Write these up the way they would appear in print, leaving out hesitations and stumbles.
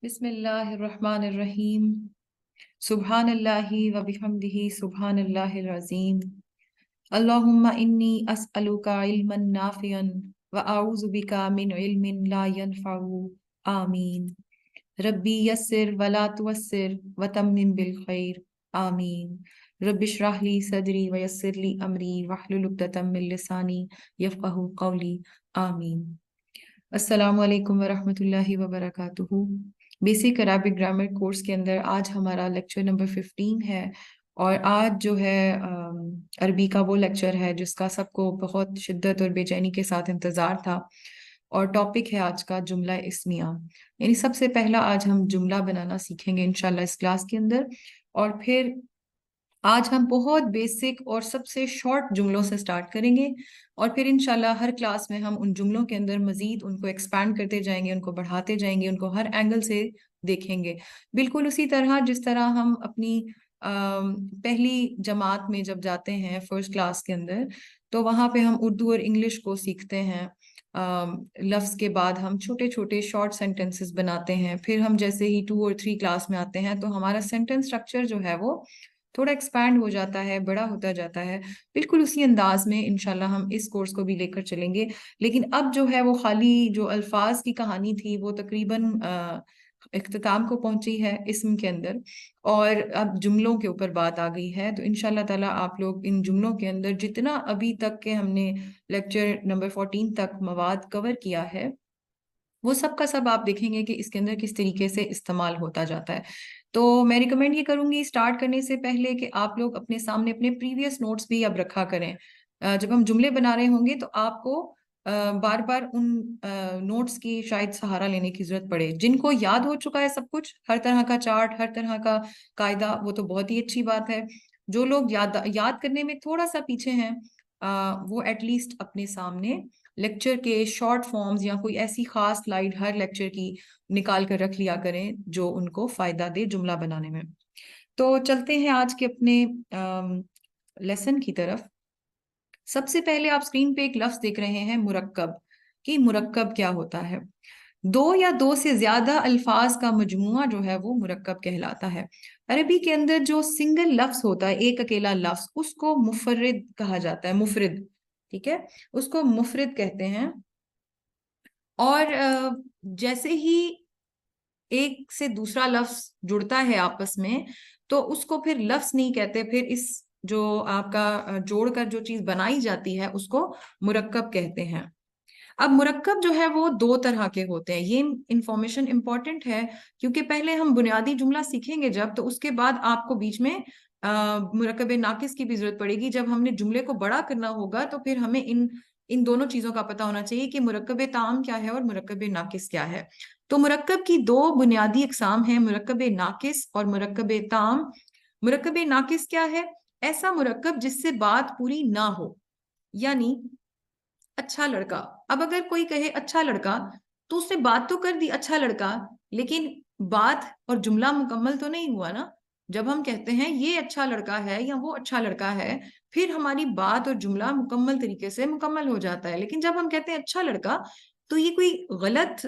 بسم اللہ الرحمن الرحیم سبحان اللہ و بحمدہ سبحان اللہ العظیم اللہم انی اسألک علما نافعا و اعوذ بک من علم لا ينفع آمین ربی یسر ولا تعسر وتمم بالخیر آمین رب اشرح لی صدری ویسر لی امری واحلل عقدۃ من لسانی یفقہوا قولی آمین۔ السلام علیکم ورحمۃ اللہ وبرکاتہ۔ بیسک عربک گرامر کورس کے اندر آج ہمارا لیکچر نمبر 15 ہے، اور آج جو ہے عربی کا وہ لیکچر ہے جس کا سب کو بہت شدت اور بے چینی کے ساتھ انتظار تھا، اور ٹاپک ہے آج کا جملہ اسمیہ، یعنی سب سے پہلا آج ہم جملہ بنانا سیکھیں گے انشاءاللہ اس کلاس کے اندر، اور پھر آج ہم بہت بیسک اور سب سے شارٹ جملوں سے سٹارٹ کریں گے، اور پھر انشاءاللہ ہر کلاس میں ہم ان جملوں کے اندر مزید ان کو ایکسپینڈ کرتے جائیں گے، ان کو بڑھاتے جائیں گے، ان کو ہر اینگل سے دیکھیں گے، بالکل اسی طرح جس طرح ہم اپنی پہلی جماعت میں جب جاتے ہیں فرسٹ کلاس کے اندر، تو وہاں پہ ہم اردو اور انگلش کو سیکھتے ہیں۔ لفظ کے بعد ہم چھوٹے چھوٹے شارٹ سینٹنسز بناتے ہیں، پھر ہم جیسے ہی 2 اور 3 کلاس میں آتے ہیں تو ہمارا سینٹنس اسٹرکچر جو ہے وہ تھوڑا ایکسپینڈ ہو جاتا ہے، بڑا ہوتا جاتا ہے۔ بالکل اسی انداز میں انشاءاللہ ہم اس کورس کو بھی لے کر چلیں گے، لیکن اب جو ہے وہ خالی جو الفاظ کی کہانی تھی وہ تقریباً اختتام کو پہنچی ہے اسم کے اندر، اور اب جملوں کے اوپر بات آ گئی ہے، تو انشاءاللہ تعالیٰ آپ لوگ ان جملوں کے اندر جتنا ابھی تک کے ہم نے لیکچر نمبر 14 تک مواد کور کیا ہے وہ سب کا سب آپ دیکھیں گے کہ اس کے اندر کس طریقے سے استعمال ہوتا جاتا ہے۔ تو میں ریکمینڈ یہ کروں گی اسٹارٹ کرنے سے پہلے کہ آپ لوگ اپنے سامنے اپنے پریویس نوٹس بھی اب رکھا کریں۔ جب ہم جملے بنا رہے ہوں گے تو آپ کو بار بار ان نوٹس کی شاید سہارا لینے کی ضرورت پڑے۔ جن کو یاد ہو چکا ہے سب کچھ، ہر طرح کا چارٹ، ہر طرح کا قاعدہ، وہ تو بہت ہی اچھی بات ہے۔ جو لوگ یاد کرنے میں تھوڑا سا پیچھے ہیں، وہ ایٹ لیسٹ اپنے سامنے لیکچر کے شارٹ فارمز یا کوئی ایسی خاص سلائیڈ ہر لیکچر کی نکال کر رکھ لیا کریں جو ان کو فائدہ دے جملہ بنانے میں۔ تو چلتے ہیں آج کے اپنے لیسن کی طرف۔ سب سے پہلے آپ اسکرین پہ ایک لفظ دیکھ رہے ہیں مرکب، کہ مرکب کیا ہوتا ہے۔ دو یا دو سے زیادہ الفاظ کا مجموعہ جو ہے وہ مرکب کہلاتا ہے۔ عربی کے اندر جو سنگل لفظ ہوتا ہے، ایک اکیلا لفظ، اس کو مفرد کہا جاتا ہے، مفرد، ٹھیک ہے، اس کو مفرد کہتے ہیں۔ اور جیسے ہی ایک سے دوسرا لفظ جڑتا ہے آپس میں تو اس کو پھر لفظ نہیں کہتے، پھر اس جو آپ کا جوڑ کر جو چیز بنائی جاتی ہے اس کو مرکب کہتے ہیں۔ اب مرکب جو ہے وہ 2 طرح کے ہوتے ہیں، یہ انفارمیشن امپورٹنٹ ہے کیونکہ پہلے ہم بنیادی جملہ سیکھیں گے جب، تو اس کے بعد آپ کو بیچ میں مرکب ناقص کی بھی ضرورت پڑے گی۔ جب ہم نے جملے کو بڑا کرنا ہوگا تو پھر ہمیں ان دونوں چیزوں کا پتہ ہونا چاہیے کہ مرکب تام کیا ہے اور مرکب ناقص کیا ہے۔ تو مرکب کی 2 بنیادی اقسام ہیں، مرکب ناقص اور مرکب تام۔ مرکب ناقص کیا ہے؟ ایسا مرکب جس سے بات پوری نہ ہو، یعنی اچھا لڑکا، اب اگر کوئی کہے اچھا لڑکا تو اس نے بات تو کر دی اچھا لڑکا، لیکن بات اور جملہ مکمل تو نہیں ہوا نا۔ جب ہم کہتے ہیں یہ اچھا لڑکا ہے یا وہ اچھا لڑکا ہے، پھر ہماری بات اور جملہ مکمل طریقے سے مکمل ہو جاتا ہے۔ لیکن جب ہم کہتے ہیں اچھا لڑکا تو یہ کوئی غلط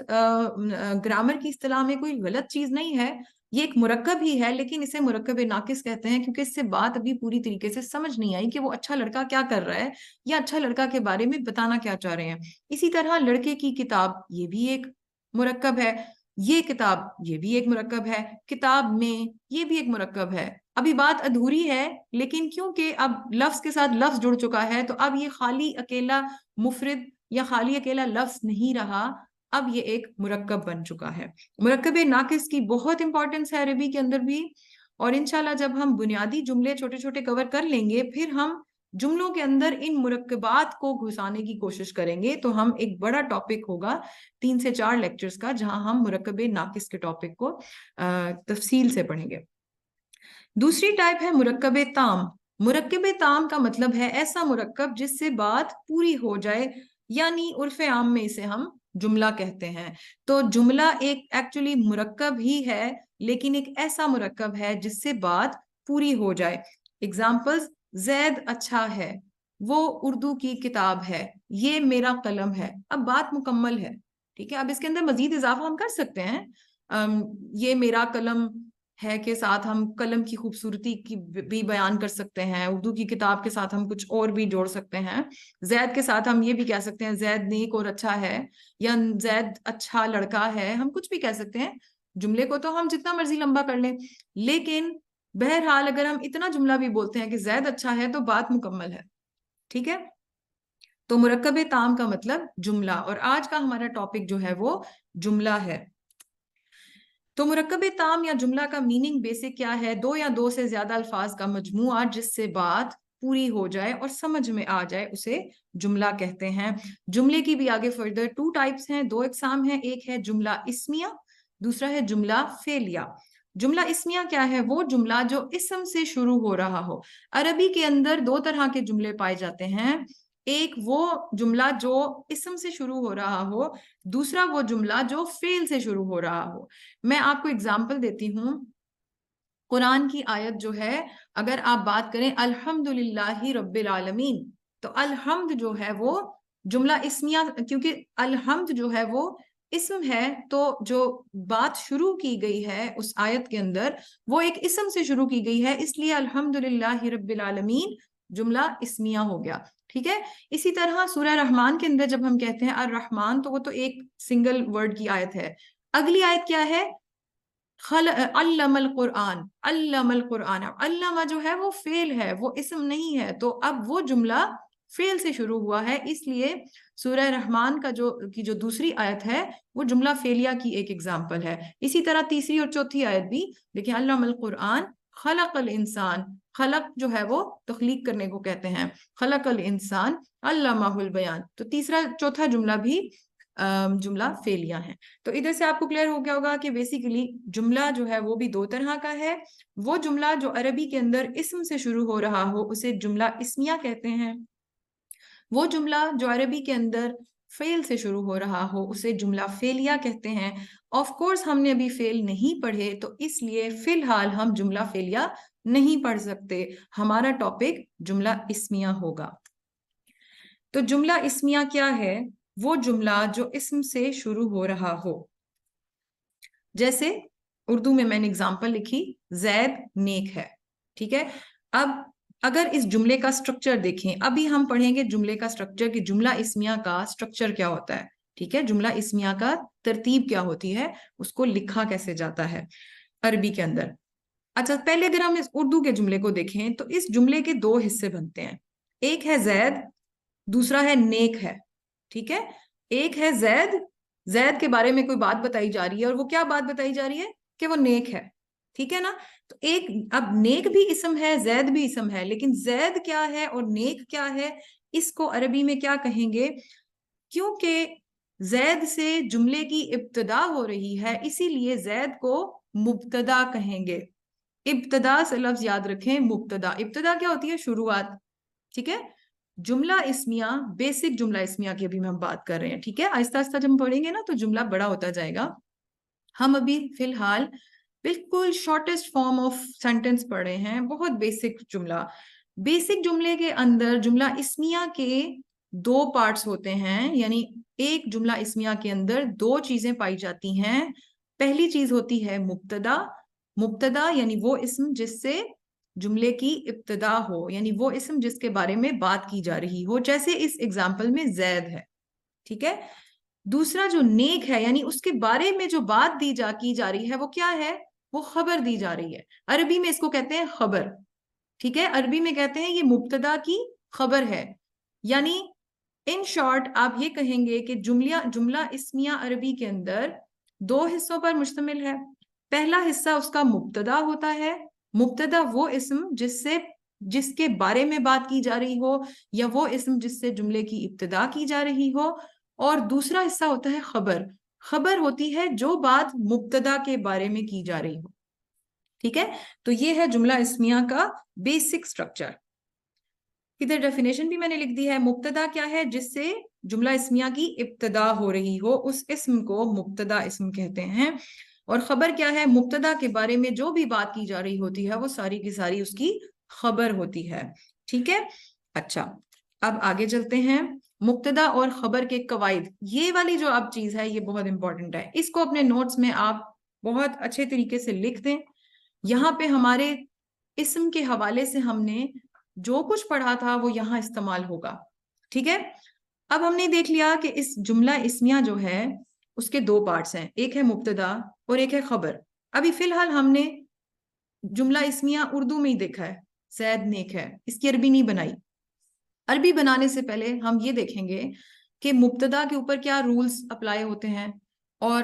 گرامر کی اصطلاح میں کوئی غلط چیز نہیں ہے، یہ ایک مرکب ہی ہے، لیکن اسے مرکب ناقص کہتے ہیں کیونکہ اس سے بات ابھی پوری طریقے سے سمجھ نہیں آئی کہ وہ اچھا لڑکا کیا کر رہا ہے یا اچھا لڑکا کے بارے میں بتانا کیا چاہ رہے ہیں۔ اسی طرح لڑکے کی کتاب، یہ بھی ایک مرکب ہے، یہ کتاب، یہ بھی ایک مرکب ہے، کتاب میں، یہ بھی ایک مرکب ہے۔ ابھی بات ادھوری ہے، لیکن کیونکہ اب لفظ کے ساتھ لفظ جڑ چکا ہے تو اب یہ خالی اکیلا مفرد یا خالی اکیلا لفظ نہیں رہا، اب یہ ایک مرکب بن چکا ہے۔ مرکب ناقص کی بہت امپورٹنس ہے عربی کے اندر بھی، اور انشاءاللہ جب ہم بنیادی جملے چھوٹے چھوٹے کور کر لیں گے پھر ہم جملوں کے اندر ان مرکبات کو گھسانے کی کوشش کریں گے، تو ہم ایک بڑا ٹاپک ہوگا 3 سے 4 لیکچرز کا جہاں ہم مرکب ناقص کے ٹاپک کو تفصیل سے پڑھیں گے۔ دوسری ٹائپ ہے مرکب تام۔ مرکب تام کا مطلب ہے ایسا مرکب جس سے بات پوری ہو جائے، یعنی عرف عام میں اسے ہم جملہ کہتے ہیں۔ تو جملہ ایک ایکچولی مرکب ہی ہے، لیکن ایک ایسا مرکب ہے جس سے بات پوری ہو جائے۔ اگزامپلز: زید اچھا ہے، وہ اردو کی کتاب ہے، یہ میرا قلم ہے۔ اب بات مکمل ہے، ٹھیک ہے۔ اب اس کے اندر مزید اضافہ ہم کر سکتے ہیں، یہ میرا قلم ہے کے ساتھ ہم قلم کی خوبصورتی کی بھی بیان کر سکتے ہیں. اردو کی کتاب کے ساتھ ہم کچھ اور بھی جوڑ سکتے ہیں. زید کے ساتھ ہم یہ بھی کہہ سکتے ہیں زید نیک اور اچھا ہے, یا زید اچھا لڑکا ہے, ہم کچھ بھی کہہ سکتے ہیں. جملے کو تو ہم جتنا مرضی لمبا کر لیں, لیکن بہرحال اگر ہم اتنا جملہ بھی بولتے ہیں کہ زید اچھا ہے تو بات مکمل ہے. ٹھیک ہے, تو مرکب تام کا مطلب جملہ, اور آج کا ہمارا ٹاپک جو ہے وہ جملہ ہے. تو مرکب تام یا جملہ کا میننگ بیسک کیا ہے؟ دو یا دو سے زیادہ الفاظ کا مجموعہ جس سے بات پوری ہو جائے اور سمجھ میں آ جائے اسے جملہ کہتے ہیں. جملے کی بھی آگے فردر 2 ٹائپس ہیں, 2 اقسام ہیں. ایک ہے جملہ اسمیہ, دوسرا ہے جملہ فعلیہ. جملہ اسمیہ کیا ہے؟ وہ جملہ جو اسم سے شروع ہو رہا ہو. عربی کے اندر 2 طرح کے جملے پائے جاتے ہیں. ایک وہ جملہ جو اسم سے شروع ہو رہا ہو, دوسرا وہ جملہ جو فعل سے شروع ہو رہا ہو. میں آپ کو اگزامپل دیتی ہوں. قرآن کی آیت جو ہے, اگر آپ بات کریں الحمدللہ رب العالمین, تو الحمد جو ہے وہ جملہ اسمیہ, کیونکہ الحمد جو ہے وہ اسم ہے, تو جو بات شروع کی گئی ہے اس آیت کے اندر وہ ایک اسم سے شروع کی گئی ہے, اس لیے الحمدللہ رب العالمین جملہ اسمیہ ہو گیا. ٹھیک ہے. اسی طرح سورہ رحمان کے اندر جب ہم کہتے ہیں الرحمن, تو وہ تو ایک سنگل ورڈ کی آیت ہے. اگلی آیت کیا ہے؟ علم القرآن, علم القرآن. علم جو ہے وہ فعل ہے, وہ اسم نہیں ہے, تو اب وہ جملہ فعل سے شروع ہوا ہے, اس لیے سورہ رحمان کا جو دوسری آیت ہے وہ جملہ فعلیہ کی ایک ایگزامپل ہے. اسی طرح تیسری اور چوتھی آیت بھی دیکھیں, علم القرآن خلق الانسان. خلق جو ہے وہ تخلیق کرنے کو کہتے ہیں, خلق الانسان علمہ البیان. تو تیسرا چوتھا جملہ بھی جملہ فعلیہ ہیں. تو ادھر سے آپ کو کلیئر ہو گیا ہوگا کہ بیسیکلی جملہ جو ہے وہ بھی 2 طرح کا ہے. وہ جملہ جو عربی کے اندر اسم سے شروع ہو رہا ہو اسے جملہ اسمیہ کہتے ہیں. وہ جملہ جو عربی کے اندر فعل سے شروع ہو رہا ہو اسے جملہ فعلیہ کہتے ہیں. آف کورس ہم نے ابھی فعل نہیں پڑھے, تو اس لیے فی الحال ہم جملہ فعلیہ نہیں پڑھ سکتے. ہمارا ٹاپک جملہ اسمیہ ہوگا. تو جملہ اسمیہ کیا ہے؟ وہ جملہ جو اسم سے شروع ہو رہا ہو. جیسے اردو میں نے اگزامپل لکھی, زید نیک ہے. ٹھیک ہے. اب اگر اس جملے کا سٹرکچر دیکھیں, ابھی ہم پڑھیں گے جملے کا سٹرکچر کہ جملہ اسمیہ کا سٹرکچر کیا ہوتا ہے. ٹھیک ہے. جملہ اسمیہ کا ترتیب کیا ہوتی ہے, اس کو لکھا کیسے جاتا ہے عربی کے اندر. اچھا, پہلے اگر ہم اس اردو کے جملے کو دیکھیں تو اس جملے کے 2 حصے بنتے ہیں. ایک ہے زید, دوسرا ہے نیک ہے. ٹھیک ہے. ایک ہے زید, زید کے بارے میں کوئی بات بتائی جا رہی ہے, اور وہ کیا بات بتائی جا رہی ہے؟ کہ وہ نیک ہے. ٹھیک ہے نا. تو ایک اب نیک بھی اسم ہے, زید بھی اسم ہے, لیکن زید کیا ہے اور نیک کیا ہے, اس کو عربی میں کیا کہیں گے؟ کیونکہ زید سے جملے کی ابتدا ہو رہی ہے, اسی لیے زید کو مبتدا کہیں گے. ابتدا سے لفظ یاد رکھیں, مبتدا. ابتدا کیا ہوتی ہے؟ شروعات. ٹھیک ہے. جملہ اسمیہ, بیسک جملہ اسمیہ کی ابھی ہم بات کر رہے ہیں. ٹھیک ہے. آہستہ آہستہ جب ہم پڑھیں گے نا تو جملہ بڑا ہوتا جائے گا. ہم ابھی فی الحال بالکل شارٹیسٹ فارم آف سینٹینس پڑھ رہے ہیں, بہت بیسک جملہ. بیسک جملے کے اندر جملہ اسمیہ کے 2 پارٹس ہوتے ہیں, یعنی ایک جملہ اسمیہ کے اندر 2 چیزیں پائی جاتی ہیں. پہلی چیز ہوتی ہے مبتدا. مبتدا یعنی وہ اسم جس سے جملے کی ابتدا ہو, یعنی وہ اسم جس کے بارے میں بات کی جا رہی ہو, جیسے اس ایگزامپل میں زید ہے. ٹھیک ہے. دوسرا جو نیک ہے, یعنی اس کے بارے میں جو بات کی جا رہی ہے وہ کیا ہے؟ وہ خبر دی جا رہی ہے. عربی میں اس کو کہتے ہیں خبر. ٹھیک ہے. عربی میں کہتے ہیں یہ مبتدا کی خبر ہے. یعنی ان شارٹ آپ یہ کہیں گے کہ جملہ اسمیہ عربی کے اندر 2 حصوں پر مشتمل ہے. پہلا حصہ اس کا مبتدا ہوتا ہے. مبتدا وہ اسم جس کے بارے میں بات کی جا رہی ہو, یا وہ اسم جس سے جملے کی ابتدا کی جا رہی ہو. اور دوسرا حصہ ہوتا ہے خبر. خبر ہوتی ہے جو بات مبتدا کے بارے میں کی جا رہی ہو. ٹھیک ہے. تو یہ ہے جملہ اسمیہ کا بیسک سٹرکچر. ادھر ڈیفینیشن بھی میں نے لکھ دی ہے. مبتدا کیا ہے؟ جس سے جملہ اسمیہ کی ابتدا ہو رہی ہو, اس اسم کو مبتدا اسم کہتے ہیں. اور خبر کیا ہے؟ مبتدا کے بارے میں جو بھی بات کی جا رہی ہوتی ہے وہ ساری کی ساری اس کی خبر ہوتی ہے. ٹھیک ہے. اچھا, اب آگے چلتے ہیں. مبتدا اور خبر کے قواعد, یہ والی جو اب چیز ہے یہ بہت امپورٹنٹ ہے. اس کو اپنے نوٹس میں آپ بہت اچھے طریقے سے لکھ دیں. یہاں پہ ہمارے اسم کے حوالے سے ہم نے جو کچھ پڑھا تھا وہ یہاں استعمال ہوگا. ٹھیک ہے. اب ہم نے دیکھ لیا کہ اس جملہ اسمیہ جو ہے اس کے دو پارٹس ہیں, ایک ہے مبتدا اور ایک ہے خبر. ابھی فی الحال ہم نے جملہ اسمیہ اردو میں ہی دیکھا ہے, زید نیک ہے, اس کی عربی نہیں بنائی. عربی بنانے سے پہلے ہم یہ دیکھیں گے کہ مبتدا کے اوپر کیا رولز اپلائی ہوتے ہیں اور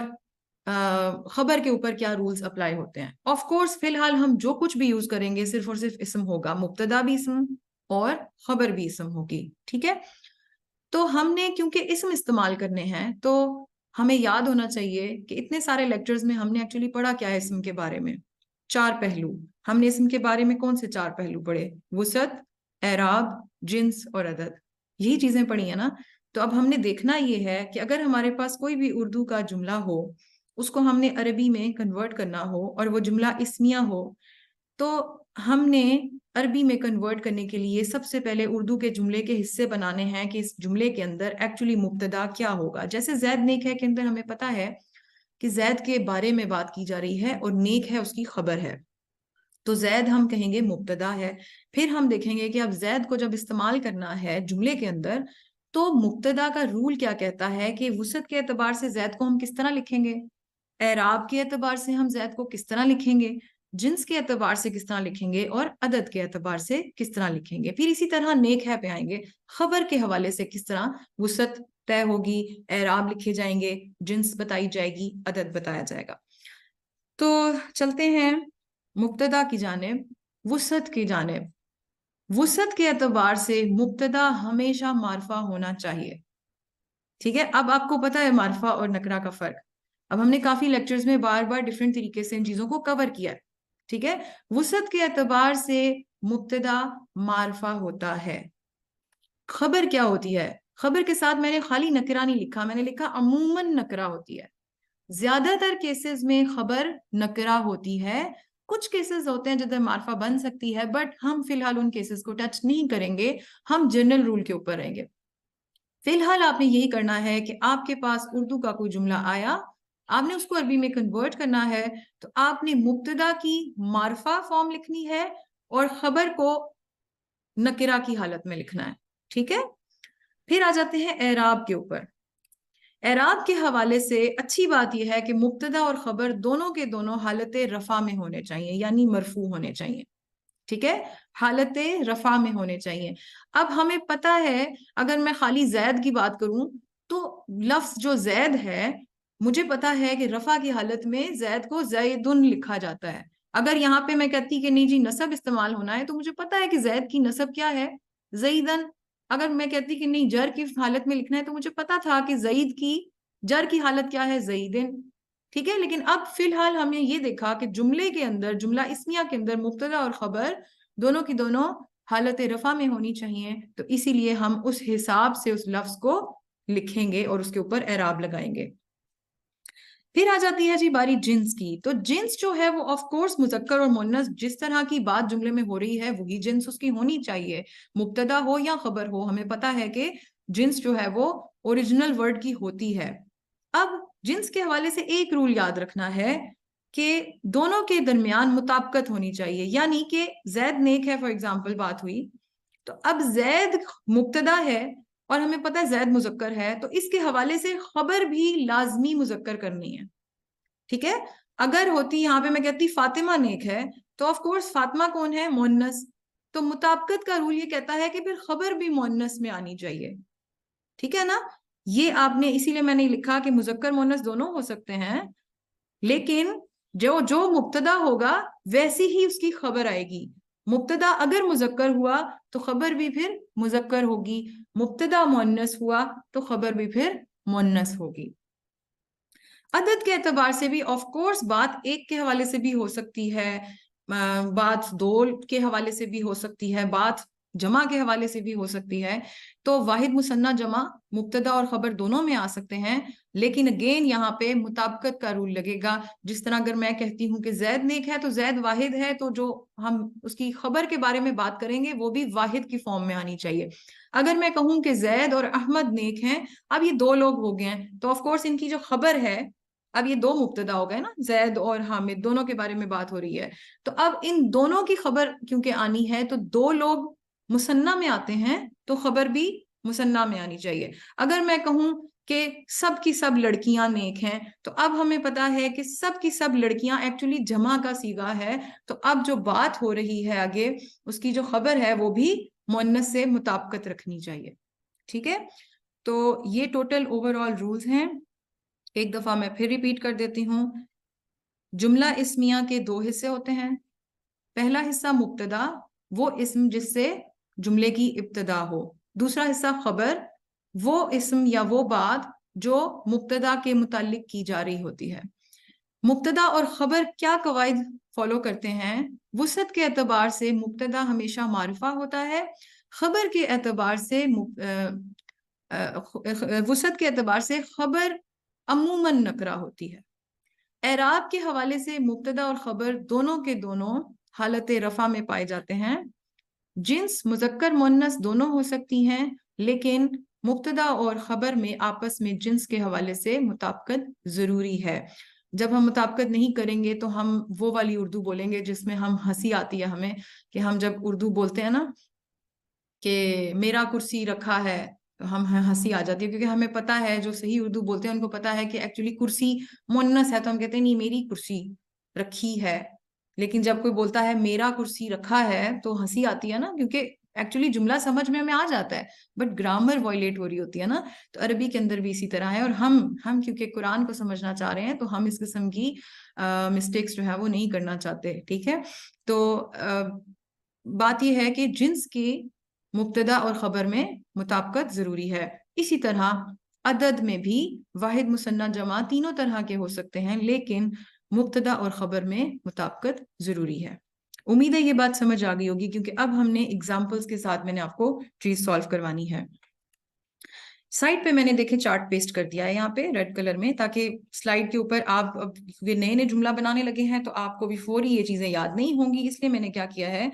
خبر کے اوپر کیا رولز اپلائی ہوتے ہیں. آف کورس فی الحال ہم جو کچھ بھی یوز کریں گے صرف اور صرف اسم ہوگا, مبتدا بھی اسم اور خبر بھی اسم ہوگی. ٹھیک ہے. تو ہم نے کیونکہ اسم استعمال کرنے ہیں تو ہمیں یاد ہونا چاہیے کہ اتنے سارے لیکچرز میں ہم نے ایکچولی پڑھا کیا ہے اسم کے بارے میں. 4 پہلو. ہم نے اسم کے بارے میں کون سے 4 پہلو پڑھے؟ وسعت, اعراب, جنس اور عدد. یہی چیزیں پڑھی ہیں نا. تو اب ہم نے دیکھنا یہ ہے کہ اگر ہمارے پاس کوئی بھی اردو کا جملہ ہو, اس کو ہم نے عربی میں کنورٹ کرنا ہو اور وہ جملہ اسمیہ ہو, تو ہم نے عربی میں کنورٹ کرنے کے لیے سب سے پہلے اردو کے جملے کے حصے بنانے ہیں کہ اس جملے کے اندر ایکچولی مبتدا کیا ہوگا. جیسے زید نیک ہے کے اندر ہمیں پتا ہے کہ زید کے بارے میں بات کی جا رہی ہے اور نیک ہے اس کی خبر ہے, تو زید ہم کہیں گے مبتدا ہے. پھر ہم دیکھیں گے کہ اب زید کو جب استعمال کرنا ہے جملے کے اندر تو مبتدا کا رول کیا کہتا ہے کہ وسعت کے اعتبار سے زید کو ہم کس طرح لکھیں گے, اعراب کے اعتبار سے ہم زید کو کس طرح لکھیں گے, جنس کے اعتبار سے کس طرح لکھیں گے اور عدد کے اعتبار سے کس طرح لکھیں گے. پھر اسی طرح نیک ہے پہ آئیں گے, خبر کے حوالے سے کس طرح وسعت طے ہوگی, اعراب لکھے جائیں گے, جنس بتائی جائے گی, عدد بتایا جائے گا. تو چلتے ہیں مبتدا کی جانب, وسعت کی جانب. وسعت کے اعتبار سے مبتدا ہمیشہ معرفہ ہونا چاہیے. ٹھیک ہے. اب آپ کو پتا ہے معرفہ اور نکرہ کا فرق. اب ہم نے کافی لیکچرز میں بار بار ڈیفرنٹ طریقے سے ان چیزوں کو کور کیا ہے. ٹھیک ہے. وسعت کے اعتبار سے مبتدا معرفہ ہوتا ہے. خبر کیا ہوتی ہے؟ خبر کے ساتھ میں نے خالی نکرہ نہیں لکھا, میں نے لکھا عموماً نکرہ ہوتی ہے. زیادہ تر کیسز میں خبر نکرہ ہوتی ہے. کچھ کیسز ہوتے ہیں جدھر معرفہ بن سکتی ہے, بٹ ہم فی الحال ان کیسز کو ٹچ نہیں کریں گے, ہم جنرل رول کے اوپر رہیں گے. فی الحال آپ نے یہی کرنا ہے کہ آپ کے پاس اردو کا کوئی جملہ آیا, آپ نے اس کو عربی میں کنورٹ کرنا ہے, تو آپ نے مبتدا کی معرفہ فارم لکھنی ہے اور خبر کو نکرہ کی حالت میں لکھنا ہے. ٹھیک ہے. پھر آ جاتے ہیں اعراب کے اوپر. اعراب کے حوالے سے اچھی بات یہ ہے کہ مبتدا اور خبر دونوں کے دونوں حالت رفع میں ہونے چاہیے, یعنی مرفوع ہونے چاہیے. ٹھیک ہے. حالت رفع میں ہونے چاہیے. اب ہمیں پتا ہے اگر میں خالی زید کی بات کروں تو لفظ جو زید ہے مجھے پتا ہے کہ رفع کی حالت میں زید کو زیدن لکھا جاتا ہے. اگر یہاں پہ میں کہتی کہ نہیں جی نصب استعمال ہونا ہے تو مجھے پتا ہے کہ زید کی نصب کیا ہے, زیدن. اگر میں کہتی کہ نہیں جر کی حالت میں لکھنا ہے تو مجھے پتا تھا کہ زید کی جر کی حالت کیا ہے, زیدن. ٹھیک ہے. لیکن اب فی الحال ہم نے یہ دیکھا کہ جملے کے اندر, جملہ اسمیہ کے اندر مبتدا اور خبر دونوں کی دونوں حالت رفع میں ہونی چاہیے, تو اسی لیے ہم اس حساب سے اس لفظ کو لکھیں گے اور اس کے اوپر اعراب لگائیں گے. پھر آ جاتی ہے جی باری جنس کی. تو جنس جو ہے وہ آف کورس مذکر اور مؤنث جس طرح کی بات جملے میں ہو رہی ہے وہی جنس اس کی ہونی چاہیے, مبتدا ہو یا خبر ہو. ہمیں پتا ہے کہ جنس جو ہے وہ اوریجنل ورڈ کی ہوتی ہے. اب جنس کے حوالے سے ایک رول یاد رکھنا ہے کہ دونوں کے درمیان مطابقت ہونی چاہیے, یعنی کہ زید نیک ہے فار ایگزامپل بات ہوئی, تو اب زید مبتدا ہے اور ہمیں پتا ہے زید مذکر ہے, تو اس کے حوالے سے خبر بھی لازمی مذکر کرنی ہے. ٹھیک ہے. اگر ہوتی یہاں پہ میں کہتی فاطمہ نیک ہے تو آف کورس فاطمہ کون ہے, مؤنث. تو مطابقت کا رول یہ کہتا ہے کہ پھر خبر بھی مؤنث میں آنی چاہیے. ٹھیک ہے نا. یہ آپ نے اسی لیے میں نے لکھا کہ مذکر مؤنث دونوں ہو سکتے ہیں, لیکن جو مبتدا ہوگا ویسی ہی اس کی خبر آئے گی. مبتدا اگر مذکر ہوا تو خبر بھی پھر مذکر ہوگی, مبتدا مؤنث ہوا تو خبر بھی پھر مؤنث ہوگی. عدد کے اعتبار سے بھی آف کورس بات ایک کے حوالے سے بھی ہو سکتی ہے, بات دو کے حوالے سے بھی ہو سکتی ہے, بات جمع کے حوالے سے بھی ہو سکتی ہے. تو واحد مثنیٰ جمع مبتدا اور خبر دونوں میں آ سکتے ہیں, لیکن اگین یہاں پہ مطابقت کا رول لگے گا. جس طرح اگر میں کہتی ہوں کہ زید نیک ہے تو زید واحد ہے, تو جو ہم اس کی خبر کے بارے میں بات کریں گے وہ بھی واحد کی فارم میں آنی چاہیے. اگر میں کہوں کہ زید اور احمد نیک ہیں, اب یہ 2 لوگ ہو گئے ہیں, تو آف کورس ان کی جو خبر ہے اب یہ دو مبتدا ہو گئے نا، زید اور حامد دونوں کے بارے میں بات ہو رہی ہے. تو اب ان دونوں کی خبر کیونکہ آنی ہے تو دو لوگ مثنیٰ میں آتے ہیں تو خبر بھی مثنیٰ میں آنی چاہیے. اگر میں کہوں کہ سب کی سب لڑکیاں نیک ہیں تو اب ہمیں پتا ہے کہ سب کی سب لڑکیاں ایکچولی جمع کا صیغہ ہے. تو اب جو بات ہو رہی ہے آگے اس کی جو خبر ہے وہ بھی مؤنث سے مطابقت رکھنی چاہیے. ٹھیک ہے، تو یہ ٹوٹل اوور آل رولز ہیں. ایک دفعہ میں پھر ریپیٹ کر دیتی ہوں. جملہ اسمیہ کے دو حصے ہوتے ہیں. پہلا حصہ مبتدا، وہ اسم جس سے جملے کی ابتدا ہو. دوسرا حصہ خبر، وہ اسم یا وہ بات جو مبتدا کے متعلق کی جا رہی ہوتی ہے. مبتدا اور خبر کیا قواعد فالو کرتے ہیں؟ وسعت کے اعتبار سے مبتدا ہمیشہ معرفہ ہوتا ہے. خبر کے اعتبار سے وسعت کے اعتبار سے خبر عموماً نکرہ ہوتی ہے. اعراب کے حوالے سے مبتدا اور خبر دونوں کے دونوں حالت رفع میں پائے جاتے ہیں. جنس مذکر مؤنث دونوں ہو سکتی ہیں، لیکن مبتدا اور خبر میں آپس میں جنس کے حوالے سے مطابقت ضروری ہے. جب ہم مطابقت نہیں کریں گے تو ہم وہ والی اردو بولیں گے جس میں ہم ہنسی آتی ہے ہمیں، کہ ہم جب اردو بولتے ہیں نا کہ میرا کرسی رکھا ہے تو ہم ہنسی آ جاتی ہے، کیونکہ ہمیں پتا ہے جو صحیح اردو بولتے ہیں ان کو پتا ہے کہ ایکچولی کرسی مؤنث ہے تو ہم کہتے ہیں نہیں میری کرسی رکھی ہے. لیکن جب کوئی بولتا ہے میرا کرسی رکھا ہے تو ہنسی آتی ہے نا، کیونکہ ایکچولی جملہ سمجھ میں ہمیں آ جاتا ہے بٹ گرامر وائلیٹ ہو رہی ہوتی ہے نا. تو عربی کے اندر بھی اسی طرح ہے، اور ہم کیونکہ قرآن کو سمجھنا چاہ رہے ہیں تو ہم اس قسم کی مسٹیکس جو ہے وہ نہیں کرنا چاہتے. ٹھیک ہے، تو بات یہ ہے کہ جنس کی مبتدا اور خبر میں مطابقت ضروری ہے. اسی طرح عدد میں بھی واحد مثنیٰ جمع تینوں طرح کے ہو سکتے ہیں، لیکن مبتدا اور خبر میں مطابقت ضروری ہے. امید ہے یہ بات سمجھ آ گئی ہوگی، کیونکہ اب ہم نے اگزامپلس کے ساتھ میں نے آپ کو چیز سالو کروانی ہے. سلائڈ پہ میں نے دیکھے چارٹ پیسٹ کر دیا ہے یہاں پہ ریڈ کلر میں، تاکہ سلائڈ کے اوپر آپ نئے نئے جملہ بنانے لگے ہیں تو آپ کو بھی فوری یہ چیزیں یاد نہیں ہوں گی. اس لیے میں نے کیا کیا ہے،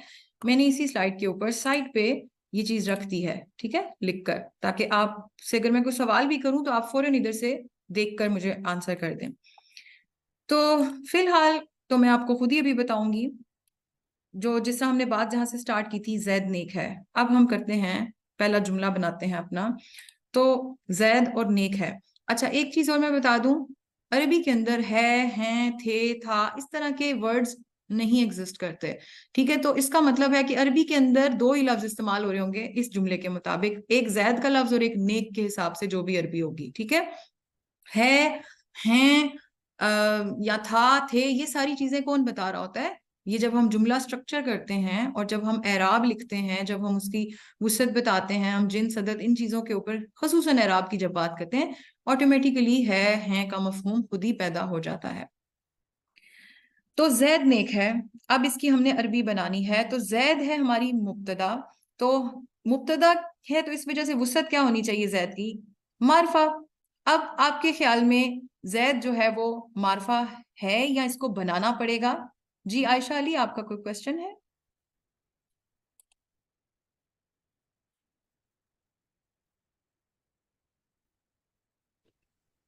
میں نے اسی سلائڈ کے اوپر سائڈ پہ یہ چیز رکھ دی ہے، ٹھیک ہے، لکھ کر، تاکہ آپ سے اگر میں کوئی سوال بھی کروں تو آپ فوراً ادھر سے دیکھ کر مجھے آنسر کر دیں. تو فی الحال تو میں آپ کو خود ہی ابھی بتاؤں گی، جس طرح ہم نے بات جہاں سے سٹارٹ کی تھی زید نیک ہے. اب ہم کرتے ہیں پہلا جملہ بناتے ہیں اپنا. تو زید اور نیک ہے. اچھا ایک چیز اور میں بتا دوں، عربی کے اندر ہے، ہیں، تھے، تھا، اس طرح کے ورڈز نہیں ایگزسٹ کرتے. ٹھیک ہے، تو اس کا مطلب ہے کہ عربی کے اندر دو ہی لفظ استعمال ہو رہے ہوں گے اس جملے کے مطابق، ایک زید کا لفظ اور ایک نیک کے حساب سے جو بھی عربی ہوگی. ٹھیک ہے، ہیں، یا تھا، تھے، یہ ساری چیزیں کون بتا رہا ہوتا ہے؟ یہ جب ہم جملہ سٹرکچر کرتے ہیں اور جب ہم اعراب لکھتے ہیں، جب ہم اس کی وسعت بتاتے ہیں، ہم جنس عدد ان چیزوں کے اوپر خصوصاً اعراب کی جب بات کرتے ہیں، آٹومیٹیکلی ہے، ہیں کا مفہوم خود ہی پیدا ہو جاتا ہے. تو زید نیک ہے. اب اس کی ہم نے عربی بنانی ہے. تو زید ہے ہماری مبتدا، تو مبتدا ہے تو اس وجہ سے وسعت کیا ہونی چاہیے زید کی؟ معرفہ. اب آپ کے خیال میں زید جو ہے وہ معرفہ ہے یا اس کو بنانا پڑے گا؟ جی عائشہ علی، آپ کا کوئی کوشچن ہے؟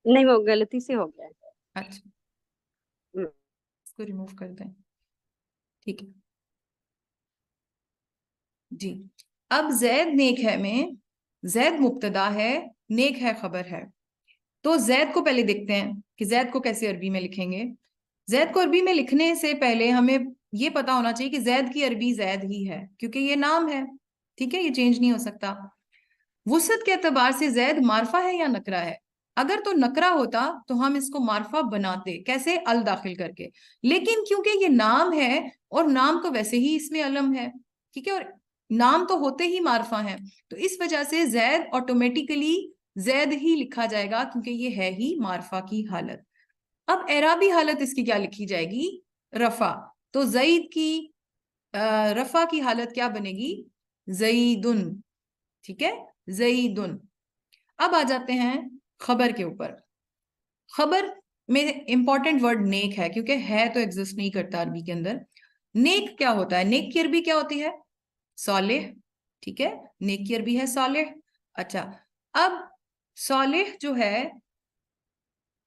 نہیں، وہ غلطی سے ہو گیا. اچھا اس کو ریموو کر دیں. ٹھیک ہے جی. اب زید نیک ہے میں زید مبتدا ہے، نیک ہے خبر ہے. تو زید کو پہلے دیکھتے ہیں کہ زید کو کیسے عربی میں لکھیں گے. زید کو عربی میں لکھنے سے پہلے ہمیں یہ پتا ہونا چاہیے کہ زید کی عربی زید ہی ہے، کیونکہ یہ نام ہے. ٹھیک ہے، یہ چینج نہیں ہو سکتا. وسعت کے اعتبار سے زید معرفہ ہے یا نکرہ ہے؟ اگر تو نکرہ ہوتا تو ہم اس کو معرفہ بناتے، کیسے؟ ال داخل کر کے. لیکن کیونکہ یہ نام ہے اور نام تو ویسے ہی اس میں علم ہے، ٹھیک ہے، اور نام تو ہوتے ہی معرفہ ہیں، تو اس وجہ سے زید آٹومیٹیکلی زید ہی لکھا جائے گا، کیونکہ یہ ہے ہی معرفہ کی حالت. اب اعرابی حالت اس کی کیا لکھی جائے گی؟ رفع. تو زید کی رفع کی حالت کیا بنے گی؟ زیدن. ٹھیک ہے، زیدن. اب آ جاتے ہیں خبر کے اوپر. خبر میں امپورٹنٹ ورڈ نیک ہے، کیونکہ ہے تو ایگزسٹ نہیں کرتا عربی کے اندر. نیک کیا ہوتا ہے؟ نیک کی عربی کیا ہوتی ہے؟ صالح. ٹھیک ہے، نیک کی عربی ہے صالح. اچھا اب صالح جو ہے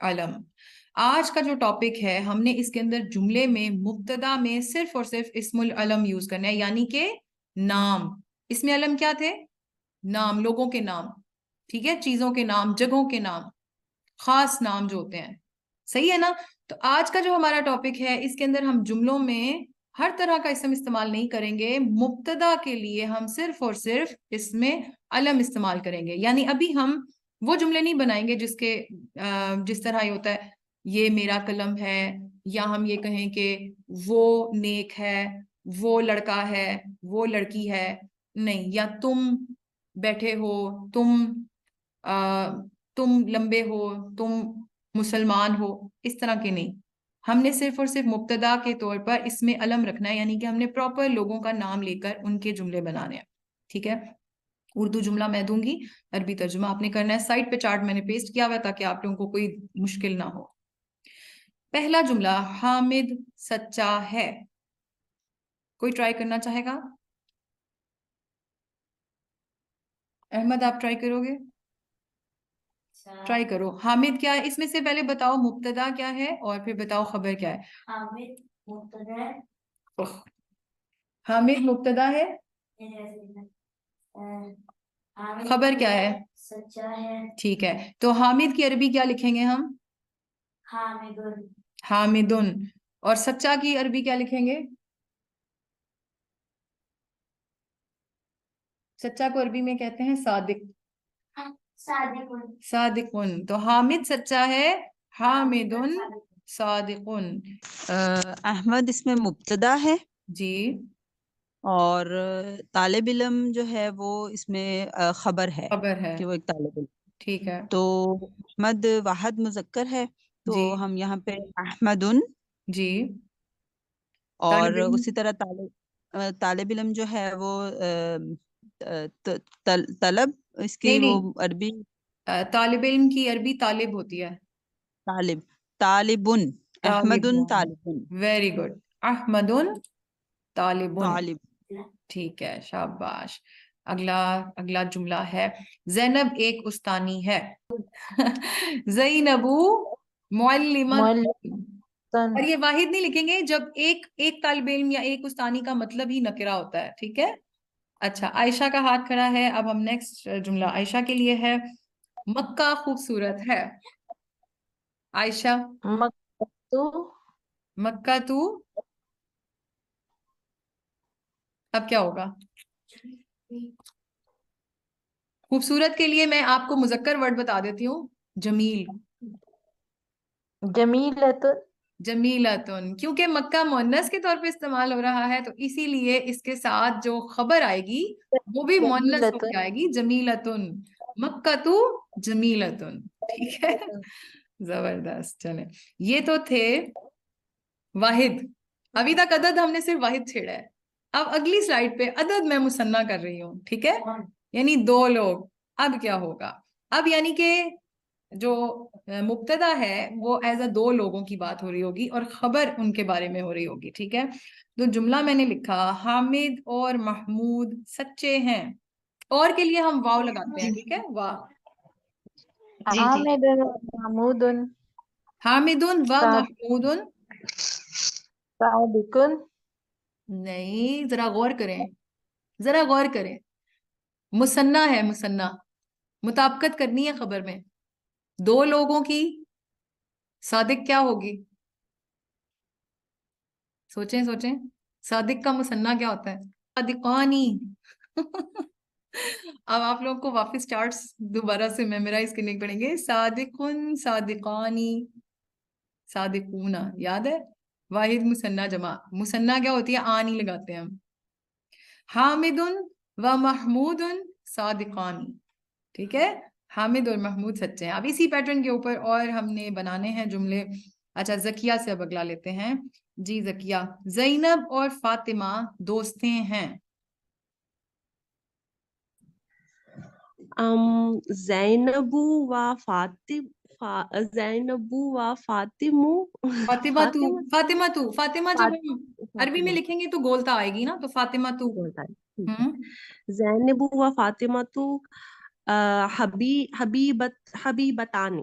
علم. آج کا جو ٹاپک ہے ہم نے اس کے اندر جملے میں مبتدا میں صرف اور صرف اسم العلم یوز کرنا ہے، یعنی کہ نام. اس میں علم کیا تھے؟ نام، لوگوں کے نام، ٹھیک ہے، چیزوں کے نام، جگہوں کے نام، خاص نام جو ہوتے ہیں. صحیح ہے نا؟ تو آج کا جو ہمارا ٹاپک ہے اس کے اندر ہم جملوں میں ہر طرح کا اسم استعمال نہیں کریں گے. مبتدا کے لیے ہم صرف اور صرف اس میں علم استعمال کریں گے. یعنی ابھی ہم وہ جملے نہیں بنائیں گے جس طرح یہ ہوتا ہے یہ میرا قلم ہے، یا ہم یہ کہیں کہ وہ نیک ہے، وہ لڑکا ہے، وہ لڑکی ہے. نہیں. یا تم بیٹھے ہو، تم لمبے ہو، تم مسلمان ہو، اس طرح کے نہیں. ہم نے صرف اور صرف مبتدا کے طور پر اس میں علم رکھنا ہے، یعنی کہ ہم نے پراپر لوگوں کا نام لے کر ان کے جملے بنانے ہیں. ٹھیک ہے؟ اردو جملہ میں دوں گی، عربی ترجمہ آپ نے کرنا ہے. سائٹ پہ چارٹ میں نے پیسٹ کیا ہوا ہے تاکہ آپ لوگوں کو کوئی مشکل نہ ہو. پہلا جملہ، حامد سچا ہے. کوئی ٹرائی کرنا چاہے گا؟ احمد آپ ٹرائی کرو گے؟ ٹرائی کرو. حامد کیا ہے اس میں سے؟ پہلے بتاؤ مبتدا کیا ہے اور پھر بتاؤ خبر کیا ہے. حامد مبتدا ہے. حامد مبتدا ہے، خبر کیا ہے؟ سچا ہے. ٹھیک ہے. تو حامد کی عربی کیا لکھیں گے ہم؟ حامدن. حامدن. اور سچا کی عربی کیا لکھیں گے؟ سچا کو عربی میں کہتے ہیں صادق. صادقن. صادقن. تو حامد سچا ہے، حامدن صادقن. احمد اس میں مبتدا ہے جی. اور طالب علم جو ہے وہ اس میں خبر ہے خبر ہے. کہ وہ ایک طالب علم. ٹھیک ہے. تو احمد واحد مذکر ہے تو جی. ہم یہاں پہ احمدن. جی. اور طالب علم. اسی طرح طالب علم جو ہے وہ طلب اس کی نہیں وہ نہیں، عربی طالب علم کی عربی طالب ہوتی ہے. طالبن. احمدن طالبن. طالبن. Very good. احمدن طالبن. طالب. ٹھیک ہے، شاباش. اگلا جملہ ہے، زینب ایک استانی ہے. زینبو معلمت. اور یہ واحد نہیں لکھیں گے جب ایک طالب علم یا ایک استانی کا مطلب ہی نکرہ ہوتا ہے. ٹھیک ہے. اچھا، عائشہ کا ہاتھ کھڑا ہے. اب ہم نیکسٹ جملہ عائشہ کے لیے ہے، مکہ خوبصورت ہے. عائشہ، مکتو. مکہ تو اب کیا ہوگا؟ خوبصورت کے لیے میں آپ کو مذکر ورڈ بتا دیتی ہوں، جمیل. جمیلتن. جمیلتن. کیونکہ مکہ مؤنث کے طور پہ استعمال ہو رہا ہے تو اسی لیے اس کے ساتھ جو خبر آئے گی وہ بھی مؤنث ہو کے آئے گی، جمیلتن. مکہ تو جمیلتن. ٹھیک ہے، زبردست. چلیں، یہ تو تھے واحد. ابھی تک عدد ہم نے صرف واحد چھیڑا ہے. اب اگلی سلائیڈ پہ عدد میں مثنیٰ کر رہی ہوں. ٹھیک ہے، یعنی دو لوگ. اب کیا ہوگا؟ اب یعنی کہ جو مبتدا ہے وہ ایز اے دو لوگوں کی بات ہو رہی ہوگی اور خبر ان کے بارے میں ہو رہی ہوگی. ٹھیک ہے. تو جملہ میں نے لکھا، حامد اور محمود سچے ہیں. اور کے لیے ہم واو لگاتے ہیں. ٹھیک ہے، واہ. حامدن محمودن. حامدن و محمودن. صادقن. نہیں، ذرا غور کریں، ذرا غور کریں. مثنیٰ ہے، مثنیٰ. مطابقت کرنی ہے خبر میں. دو لوگوں کی صادق کیا ہوگی؟ سوچیں سوچیں. صادق کا مثنیٰ کیا ہوتا ہے؟ صادقانی. اب آپ لوگوں کو واپس چارٹس دوبارہ سے میمورائز کرنے پڑیں گے. صادقن، صادقانی، صادقون. یاد ہے؟ واحد مثنیٰ جمع. مثنیٰ کیا ہوتی ہے؟ آنی لگاتے ہیں ہم. حامدن و محمودن صادقانی. ٹھیک ہے، حامد اور محمود سچے ہیں. اب اسی پیٹرن کے اوپر اور ہم نے بنانے ہیں جملے. اچھا، زکیہ سے اب اگلا لیتے ہیں. جی زکیہ، زینب اور فاطمہ دوستیں ہیں. زینب و زینب و فاطمہ تو، فاطمہ تو، فاطمہ جب ہم عربی میں فاطمہ لکھیں گے تو گولتا آئے گی نا، تو فاطمہ تو. بولتا ہے. ٹھیک ہے. زینب و فاطمہ تو حبیبتانی.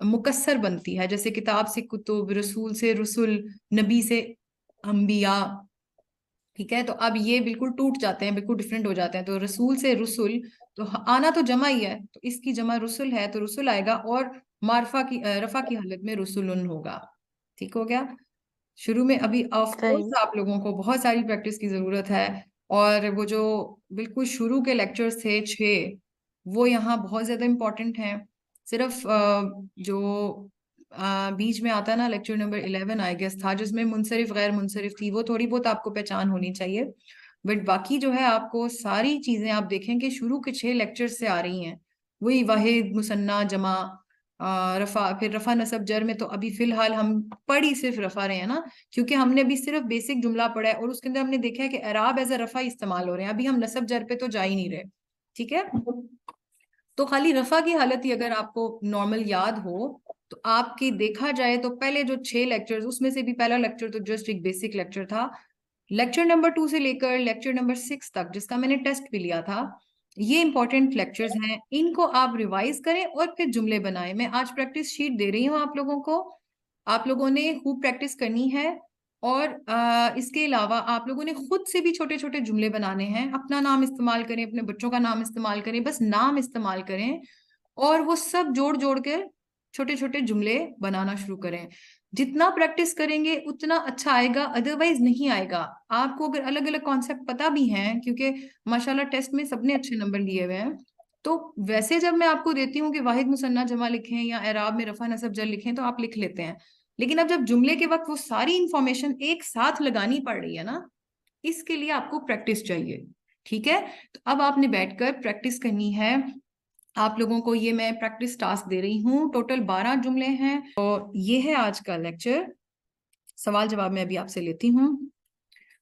مکسر بنتی ہے، جیسے کتاب سے کتب، رسول سے رسل، نبی سے انبیاء. ٹھیک ہے، تو اب یہ بالکل ٹوٹ جاتے ہیں، بالکل ڈفرینٹ ہو جاتے ہیں. تو رسول سے رسل تو آنا تو جمع ہی ہے، تو اس کی جمع رسل ہے تو رسل آئے گا، اور معرفہ کی رفع کی حالت میں رسولن ہوگا. ٹھیک ہو گیا. شروع میں ابھی آف صحیح. کورس آپ لوگوں کو بہت ساری پریکٹس کی ضرورت ہے، اور وہ جو بالکل شروع کے لیکچرز تھے 6 وہ یہاں بہت زیادہ امپورٹنٹ ہیں. صرف جو بیچ میں آتا نا لیکچر نمبر 11 آئی گیس تھا، جس میں منصرف غیر منصرف تھی، وہ تھوڑی بہت آپ کو پہچان ہونی چاہیے. بٹ باقی جو ہے آپ کو ساری چیزیں آپ دیکھیں کہ شروع کے 6 لیکچر سے آ رہی ہیں. وہی واحد، مثنیٰ، جمع، رفع، پھر رفع نصب جر میں تو ابھی فی الحال ہم پڑھ ہی صرف رفع رہے ہیں نا، کیونکہ ہم نے ابھی صرف بیسک جملہ پڑھا ہے، اور اس کے اندر ہم نے دیکھا ہے کہ اعراب ایز اے رفع استعمال ہو رہے ہیں. ابھی ہم نصب جر پہ تو جا ہی نہیں رہے. ٹھیک ہے، تو خالی رفع کی حالت ہی اگر آپ کو نارمل یاد ہو تو آپ کی دیکھا جائے تو پہلے جو 6 لیکچرز، اس میں سے بھی پہلا لیکچر تو جسٹ ایک بیسک لیکچر تھا. لیکچر نمبر 2 سے لے کر لیکچر نمبر 6 تک، جس کا میں نے ٹیسٹ بھی لیا تھا، یہ امپورٹنٹ لیکچرز ہیں. ان کو آپ ریوائز کریں اور پھر جملے بنائیں. میں آج پریکٹس شیٹ دے رہی ہوں آپ لوگوں کو، آپ لوگوں نے خوب پریکٹس کرنی ہے. اور اس کے علاوہ آپ لوگوں نے خود سے بھی چھوٹے چھوٹے جملے بنانے ہیں. اپنا نام استعمال کریں، اپنے بچوں کا نام استعمال کریں، بس نام استعمال کریں، اور وہ سب جوڑ جوڑ کے چھوٹے چھوٹے جملے بنانا شروع کریں. جتنا پریکٹس کریں گے اتنا اچھا آئے گا، ادروائز نہیں آئے گا. آپ کو اگر الگ الگ کانسیپٹ پتا بھی ہیں، کیونکہ ماشاءاللہ ٹیسٹ میں سب نے اچھے نمبر لیے ہوئے ہیں، تو ویسے جب میں آپ کو دیتی ہوں کہ واحد، مثنیٰ، جمع لکھیں یا اعراب میں رفع نصب جر لکھیں تو آپ لکھ لیتے ہیں. لیکن اب جب جملے کے وقت وہ ساری انفارمیشن ایک ساتھ لگانی پڑ رہی ہے نا، اس کے لیے آپ کو پریکٹس چاہیے. ٹھیک ہے، تو اب آپ نے بیٹھ کر پریکٹس کرنی ہے. آپ لوگوں کو یہ میں پریکٹس ٹاسک دے رہی ہوں. ٹوٹل 12 جملے ہیں، اور یہ ہے آج کا لیکچر. سوال جواب میں ابھی آپ سے لیتی ہوں.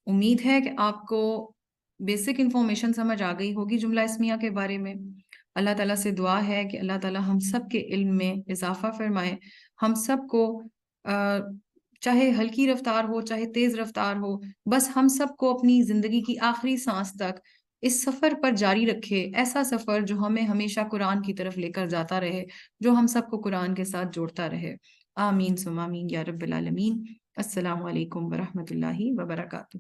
امید ہے کہ آپ کو بیسک انفارمیشن سمجھ آ گئی ہوگی جملہ اسمیہ کے بارے میں. اللہ تعالیٰ سے دعا ہے کہ اللہ تعالیٰ ہم سب کے علم میں اضافہ فرمائے. ہم سب کو چاہے ہلکی رفتار ہو چاہے تیز رفتار ہو، بس ہم سب کو اپنی زندگی کی آخری سانس تک اس سفر پر جاری رکھے. ایسا سفر جو ہمیں ہمیشہ قرآن کی طرف لے کر جاتا رہے، جو ہم سب کو قرآن کے ساتھ جوڑتا رہے. آمین ثم آمین یا رب العالمین. السلام علیکم ورحمۃ اللہ وبرکاتہ.